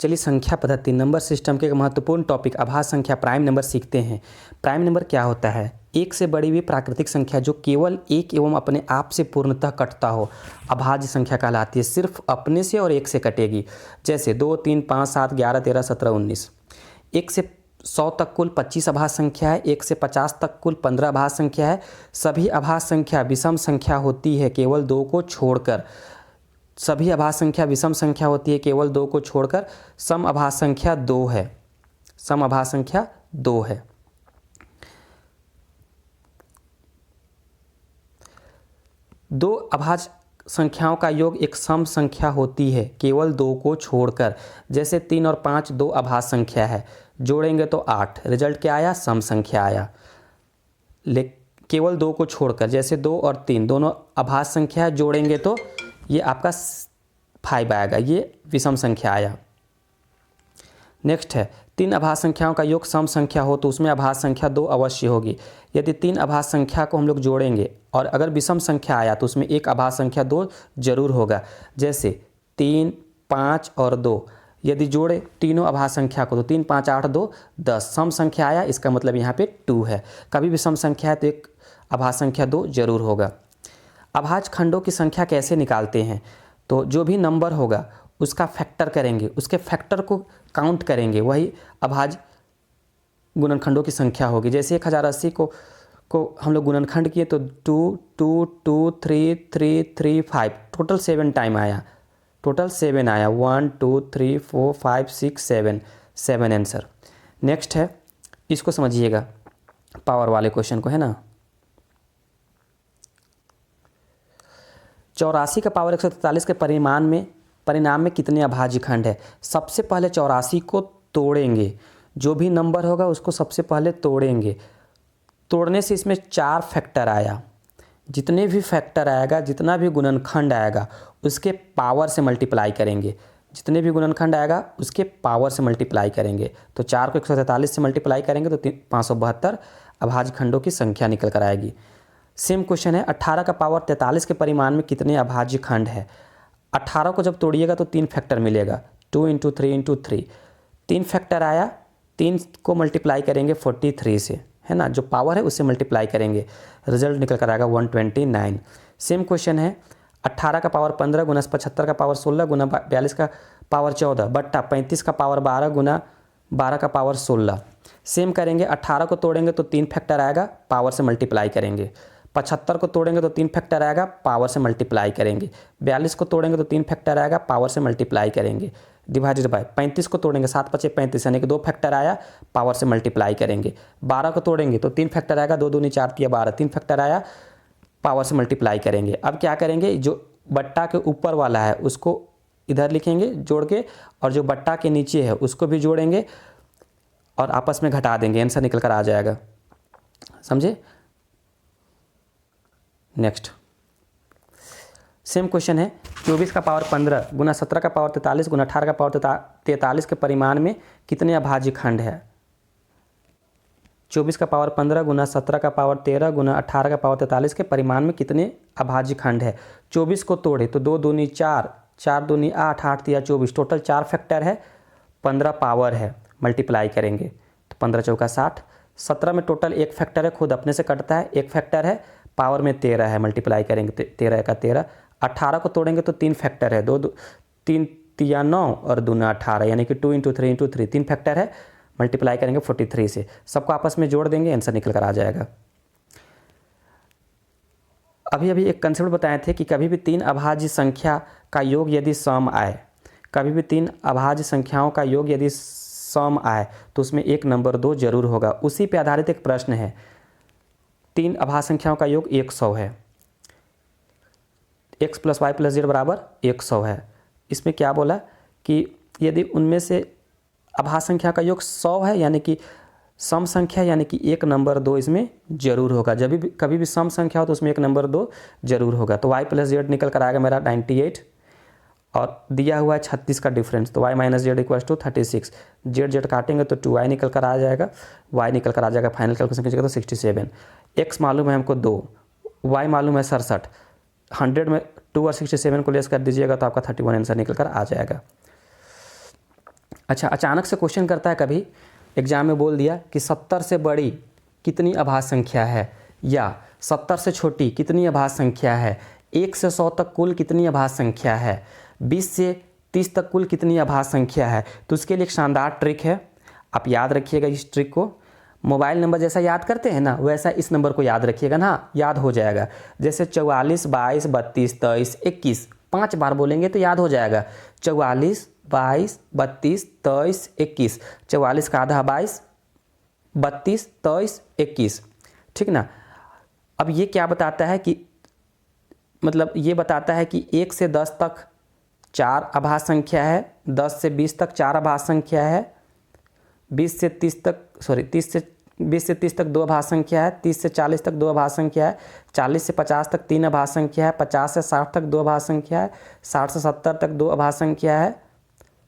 चलिए संख्या पद्धति नंबर सिस्टम के एक महत्वपूर्ण टॉपिक अभाज्य संख्या प्राइम नंबर सीखते हैं। प्राइम नंबर क्या होता है? एक से बड़ी हुई प्राकृतिक संख्या जो केवल एक एवं अपने आप से पूर्णतः कटता हो अभाज्य संख्या कहलाती है। सिर्फ अपने से और एक से कटेगी। जैसे 2, 3, 5, 7, 11, 13, 17, 19। 1 से 100 तक कुल 25 अभाज्य संख्या है। 1 से 50 तक कुल 15 अभाज्य संख्या है। सभी अभाज्य संख्या विषम संख्या होती है केवल 2 को छोड़कर। सभी अभाज्य संख्या विषम संख्या होती है केवल 2 को छोड़कर। सम अभाज्य संख्या 2 है। सम अभाज्य संख्या 2 है। दो अभाज्य संख्याओं का योग एक सम संख्या होती है केवल 2 को छोड़कर। जैसे 3 और 5 दो अभाज्य संख्या है, जोड़ेंगे तो 8। रिजल्ट क्या आया? सम संख्या आया। केवल 2 को छोड़कर। जैसे 2 और 3 दोनों अभाज्य संख्या है, जोड़ेंगे तो ये आपका 5 आएगा, ये विषम संख्या आया। नेक्स्ट है 3 अभाज्य संख्याओं का योग सम संख्या हो तो उसमें अभाज्य संख्या 2 अवश्य होगी। यदि 3 अभाज्य संख्या को हम लोग जोड़ेंगे और अगर विषम संख्या आया तो उसमें एक अभाज्य संख्या 2 जरूर होगा। जैसे 3, 5 और 2 यदि जोड़े तीनों अभाज्य संख्या को तो 3, 5, 8, 2, 10 सम संख्या आया, इसका मतलब यहाँ पे 2 है। कभी विषम संख्या है तो एक अभाज्य संख्या 2 जरूर होगा। अभाज्य खंडों की संख्या कैसे निकालते हैं? तो जो भी नंबर होगा उसका फैक्टर करेंगे, उसके फैक्टर को काउंट करेंगे, वही अभाज्य गुणनखंडों की संख्या होगी। जैसे 1080 को हम लोग गुणनखंड किए तो 2, 2, 2, 3, 3, 3, 5 टोटल 7 टाइम आया। टोटल 7 आया। 1, 2, 3, 4, 5, 6, 7 7 आंसर। नेक्स्ट है, इसको समझिएगा पावर वाले क्वेश्चन को, है ना। 84 का पावर 143 के परिणाम में कितने अभाज्य खंड है? सबसे पहले 84 को तोड़ेंगे। जो भी नंबर होगा उसको सबसे पहले तोड़ेंगे। तोड़ने से इसमें 4 फैक्टर आया। जितने भी फैक्टर आएगा, जितना भी गुणनखंड आएगा उसके पावर से मल्टीप्लाई करेंगे। जितने भी गुणनखंड आएगा उसके पावर से मल्टीप्लाई करेंगे। तो 4 को 143 से मल्टीप्लाई करेंगे तो 572 अभाज्य खंडों की संख्या निकल कर आएगी। सेम क्वेश्चन है 18 का पावर 43 के परिमाण में कितने अभाज्य खंड है? 18 को जब तोड़िएगा तो 3 फैक्टर मिलेगा। 2 × 3 × 3 3 फैक्टर आया। 3 को मल्टीप्लाई करेंगे 43 से, है ना, जो पावर है उससे मल्टीप्लाई करेंगे, रिजल्ट निकल कर आएगा 129। सेम क्वेश्चन है 18 का पावर 15 गुना 75 का पावर 16 गुना 42 का पावर 14 बट्टा 35 का पावर 12 गुना 12 का पावर 16। सेम करेंगे, 18 को तोड़ेंगे तो 3 फैक्टर आएगा, पावर से मल्टीप्लाई करेंगे। 75 को तोड़ेंगे तो 3 फैक्टर आएगा, पावर से मल्टीप्लाई करेंगे। 42 को तोड़ेंगे तो 3 फैक्टर आएगा, पावर से मल्टीप्लाई करेंगे, डिवाइडेड बाय 35 को तोड़ेंगे 7 × 5 = 35 यानी कि 2 फैक्टर आया, पावर से मल्टीप्लाई करेंगे। 12 को तोड़ेंगे तो 3 फैक्टर आएगा, 2 दूनी 4 × 12 3 फैक्टर आया, पावर से मल्टीप्लाई करेंगे। अब क्या करेंगे, जो बट्टा के ऊपर वाला है उसको इधर लिखेंगे जोड़ के, और जो बट्टा के नीचे है उसको भी जोड़ेंगे और आपस में घटा देंगे, आंसर निकल कर आ जाएगा। समझे? नेक्स्ट सेम क्वेश्चन है 24 का पावर 15 गुना 17 का पावर 43 गुना 18 का पावर 43 के परिमाण में कितने अभाज्य खंड है? 24 का पावर 15 गुना 17 का पावर 13 गुना 18 का पावर 43 के परिमाण में कितने अभाज्य खंड है? 24 को तोड़े तो 2 दूनी 4, 4 दूनी 8, 8 × 24 टोटल 4 फैक्टर है, 15 पावर है, मल्टीप्लाई करेंगे तो 15 × 4 = 60। 17 में टोटल 1 फैक्टर है, खुद अपने से कटता है, 1 फैक्टर है, पावर में 13 है, मल्टीप्लाई करेंगे 13 × 13। 18 को तोड़ेंगे तो 3 फैक्टर है, 2 3 × 9 और 2 × 18 यानी कि 2 × 3 × 3 3 फैक्टर है, मल्टीप्लाई करेंगे 43 से। सबको आपस में जोड़ देंगे, आंसर निकल कर आ जाएगा। अभी एक कंसेप्ट बताए थे कि कभी भी 3 अभाज्य संख्या का योग यदि सम आए, कभी भी 3 अभाज्य संख्याओं का योग यदि सम आए तो उसमें एक नंबर 2 जरूर होगा। उसी पे आधारित एक प्रश्न है। 3 अभाज्य संख्याओं का योग 100 है, x + y + z बराबर 100 है। इसमें क्या बोला कि यदि उनमें से अभाज्य संख्या का योग 100 है यानी कि सम संख्या, यानी कि एक नंबर 2 इसमें जरूर होगा। जब भी कभी भी सम संख्या हो तो उसमें एक नंबर 2 जरूर होगा। तो y + z निकल कर आएगा मेरा 98 और दिया हुआ है 36 का डिफरेंस, तो y - z = 36। z काटेंगे तो 2y निकल कर आ जाएगा, y निकल कर आ जाएगा, फाइनल कैलकुलेशन कीजिएगा तो 67। x मालूम है हमको 2, y मालूम है 67, 100 में 2 और 67 को लेस कर दीजिएगा तो आपका 31 आंसर निकल कर आ जाएगा। अच्छा, अचानक से क्वेश्चन करता है कभी एग्जाम में, बोल दिया कि 70 से बड़ी कितनी अभाज्य संख्या है, या 70 से छोटी कितनी अभाज्य संख्या है, 1 से 100 तक कुल कितनी अभाज्य संख्या है, 20 से 30 तक कुल कितनी अभाज्य संख्या है। तो उसके लिए एक शानदार ट्रिक है, आप याद रखिएगा इस ट्रिक को। मोबाइल नंबर जैसा याद करते हैं ना, वैसा इस नंबर को याद रखिएगा ना, याद हो जाएगा। जैसे 44, 22, 32, 23, 21, 5 बार बोलेंगे तो याद हो जाएगा। 44, 22, 32, 23, 21, 44 का आधा 22, 32, 23, 21, ठीक ना। अब ये क्या बताता है कि, मतलब ये बताता है कि 1 से 10 तक 4 अभाज्य संख्या है, 10 से 20 तक 4 अभाज्य संख्या है, 20 से 30 तक 2 अभाज्य संख्या है, 30 से 40 तक 2 अभाज्य संख्या है, 40 से 50 तक 3 अभाज्य संख्या है, 50 से 60 तक 2 अभाज्य संख्या है, 60 से 70 तक 2 अभाज्य संख्या है,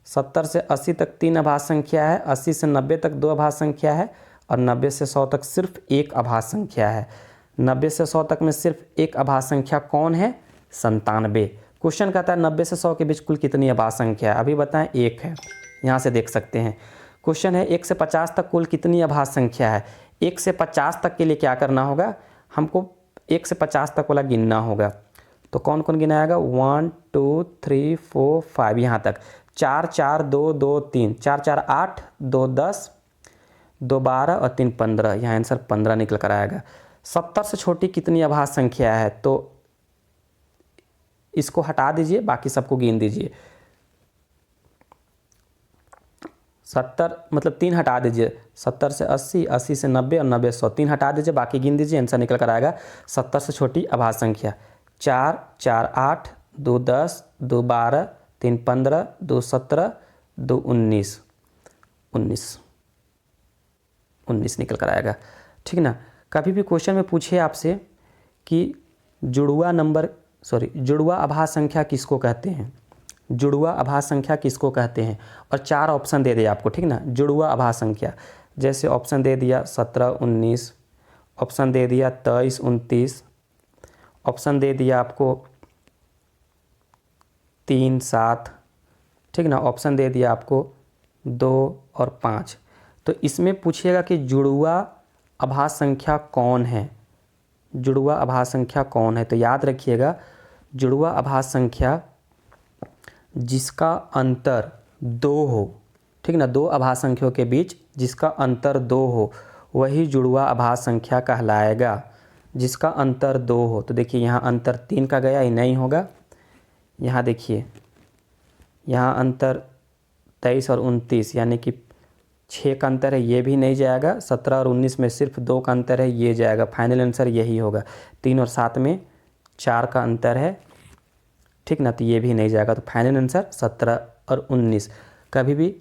70 से 80 तक 3 अभाज्य संख्या है, 80 से 90 तक 2 अभाज्य संख्या है, और 90 से 100 तक सिर्फ 1 अभाज्य संख्या है। 90 से 100 तक में सिर्फ 1 अभाज्य संख्या कौन है? 97। क्वेश्चन कहता है 90 से 100 के बीच कुल कितनी अभाज्य संख्या है? अभी बताएं, 1 है, यहाँ से देख सकते हैं। क्वेश्चन है 1 से 50 तक कुल कितनी अभाज्य संख्या है? 1 से 50 तक के लिए क्या करना होगा? हमको 1 से 50 तक वाला गिनना होगा। तो कौन कौन गिनाएगा? 1 2 3 4 5, यहाँ तक। 4 4 2 2 3, 4 4 8, 2 10, 2 12 और 3 15, यहाँ आंसर 15 निकल कर आएगा। 70 से छोटी कितनी अभाज्य संख्या है? तो इसको हटा दीजिए, बाकी सबको गिन दीजिए। 70 मतलब 3 हटा दीजिए, 70 से 80, 80 से 90 और 90 से 100, 3 हटा दीजिए, बाकी गिन दीजिए, आंसर निकल कर आएगा 70 से छोटी अभाज्य संख्या। 4 4 8, 2 10, 2 12, 3 15, 2 17, 2 19, 19 निकल कर आएगा, ठीक ना। कभी भी क्वेश्चन में पूछे आपसे कि जुड़वा अभाज्य संख्या किसको कहते हैं, जुड़वा अभाज्य संख्या किसको कहते हैं, और 4 ऑप्शन दे दिया आपको, ठीक ना। जुड़वा अभाज्य संख्या, जैसे ऑप्शन दे दिया 17 19, ऑप्शन दे दिया 23 29, ऑप्शन दे दिया आपको 3 7, ठीक ना, ऑप्शन दे दिया आपको 2 और 5। तो इसमें पूछिएगा कि जुड़वा अभाज्य संख्या कौन है, जुड़वा अभाज्य संख्या कौन है। तो याद रखिएगा, जुड़वा अभाज्य संख्या जिसका अंतर 2 हो, ठीक ना, 2 अभाज्य संख्याओं के बीच जिसका अंतर 2 हो, वही जुड़वा अभाज्य संख्या कहलाएगा। जिसका अंतर 2 हो, तो देखिए यहाँ अंतर 3 का गया, ये नहीं होगा। यहाँ देखिए, यहाँ अंतर 23 और 29 यानी कि 6 का अंतर है, ये भी नहीं जाएगा। 17 और 19 में सिर्फ 2 का अंतर है, ये जाएगा। फाइनल आंसर यही होगा। 3 और 7 में 4 का अंतर है, ठीक ना, तो ये भी नहीं जाएगा। तो फाइनल आंसर 17 और 19। कभी भी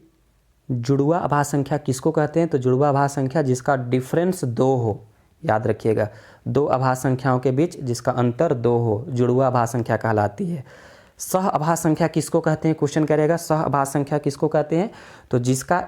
जुड़वा अभाज्य संख्या किसको कहते हैं? तो जुड़वा अभाज्य संख्या जिसका डिफरेंस 2 हो, याद रखिएगा, 2 अभाज्य संख्याओं के बीच जिसका अंतर 2 हो, जुड़वा अभाज्य संख्या कहलाती है। सह अभाज्य संख्या किसको कहते हैं? क्वेश्चन करेगा सह अभाज्य संख्या किसको कहते हैं? तो जिसका